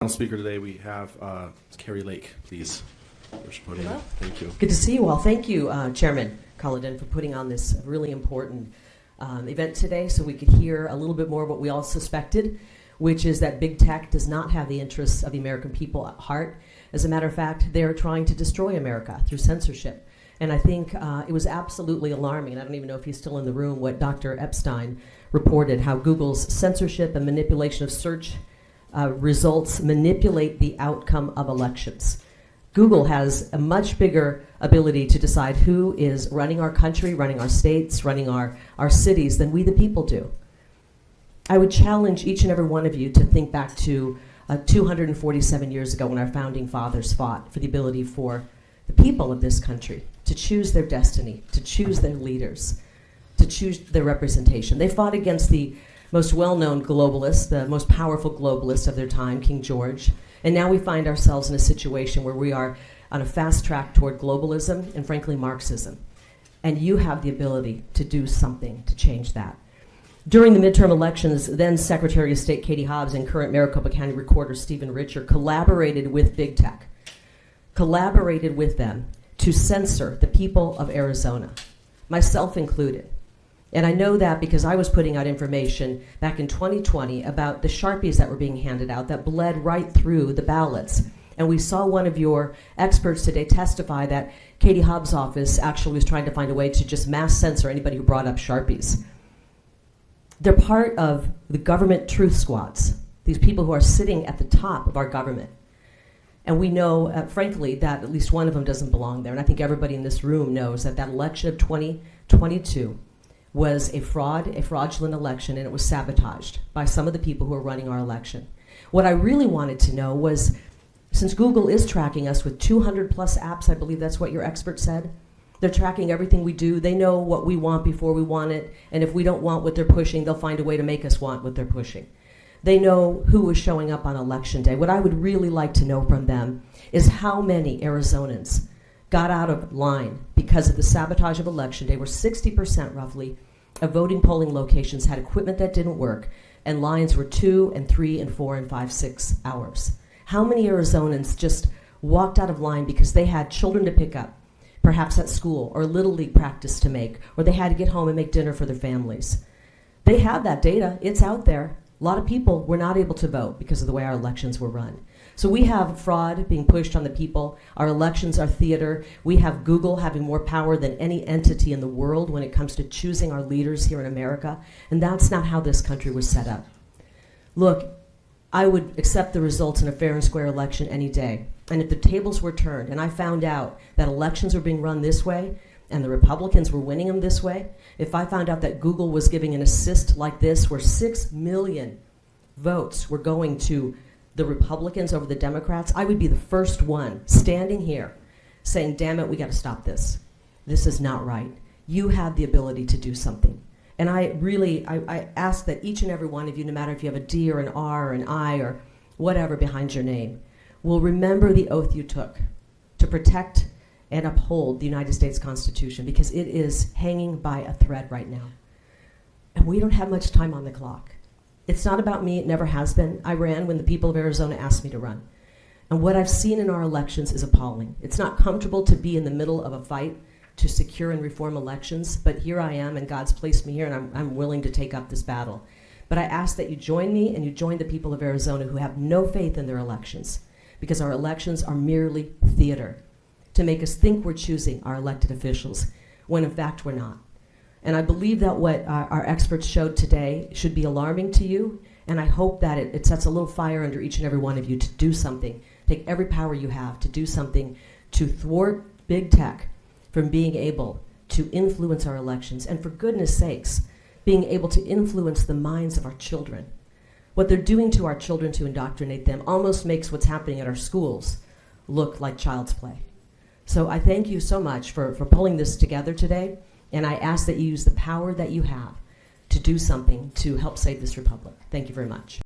Final speaker today we have Kari Lake, please. Hello. Thank you. Good to see you all. Thank you, Chairman Culloden, for putting on this really important event today so we could hear a little bit more of what we all suspected, which is that big tech does not have the interests of the American people at heart. As a matter of fact, they're trying to destroy America through censorship. And I think it was absolutely alarming, and I don't even know if he's still in the room, what Dr. Epstein reported, how Google's censorship and manipulation of search results manipulate the outcome of elections. Google has a much bigger ability to decide who is running our country, running our states, running our cities than we the people do. I would challenge each and every one of you to think back to 247 years ago when our founding fathers fought for the ability for the people of this country to choose their destiny, to choose their leaders, to choose their representation. They fought against the most well-known globalist, the most powerful globalist of their time, King George. And now we find ourselves in a situation where we are on a fast track toward globalism and, frankly, Marxism. And you have the ability to do something to change that. During the midterm elections, then Secretary of State Katie Hobbs and current Maricopa County Recorder Stephen Richer collaborated with big tech, collaborated with them to censor the people of Arizona, myself included. And I know that because I was putting out information back in 2020 about the Sharpies that were being handed out that bled right through the ballots. And we saw one of your experts today testify that Katie Hobbs' office actually was trying to find a way to just mass censor anybody who brought up Sharpies. They're part of the government truth squads, these people who are sitting at the top of our government. And we know, frankly, that at least one of them doesn't belong there. And I think everybody in this room knows that that election of 2022 was a fraudulent election, and it was sabotaged by some of the people who are running our election. What I really wanted to know was, since Google is tracking us with 200 plus apps, I believe that's what your expert said, they're tracking everything we do. They know what we want before we want it, and if we don't want what they're pushing, they'll find a way to make us want what they're pushing. They know who was showing up on election day. What I would really like to know from them is how many Arizonans got out of line because of the sabotage of election day, where 60% roughly of voting polling locations had equipment that didn't work, and lines were 2 and 3 and 4 and 5, 6 hours. How many Arizonans just walked out of line because they had children to pick up, perhaps at school, or Little League practice to make, or they had to get home and make dinner for their families? They have that data. It's out there. A lot of people were not able to vote because of the way our elections were run. So we have fraud being pushed on the people. Our elections are theater. We have Google having more power than any entity in the world when it comes to choosing our leaders here in America. And that's not how this country was set up. Look, I would accept the results in a fair and square election any day. And if the tables were turned and I found out that elections were being run this way and the Republicans were winning them this way, if I found out that Google was giving an assist like this where 6 million votes were going to the Republicans over the Democrats, I would be the first one standing here saying, damn it, we got to stop this. This is not right. You have the ability to do something. And I ask that each and every one of you, no matter if you have a D or an R or an I or whatever behind your name, will remember the oath you took to protect and uphold the United States Constitution, because it is hanging by a thread right now. And we don't have much time on the clock. It's not about me, it never has been. I ran when the people of Arizona asked me to run. And what I've seen in our elections is appalling. It's not comfortable to be in the middle of a fight to secure and reform elections, but here I am, and God's placed me here, and I'm willing to take up this battle. But I ask that you join me and you join the people of Arizona who have no faith in their elections, because our elections are merely theater to make us think we're choosing our elected officials, when in fact we're not. And I believe that what our experts showed today should be alarming to you, and I hope that it sets a little fire under each and every one of you to do something, take every power you have to do something to thwart big tech from being able to influence our elections, and for goodness sakes, being able to influence the minds of our children. What they're doing to our children to indoctrinate them almost makes what's happening at our schools look like child's play. So I thank you so much for pulling this together today. And I ask that you use the power that you have to do something to help save this republic. Thank you very much.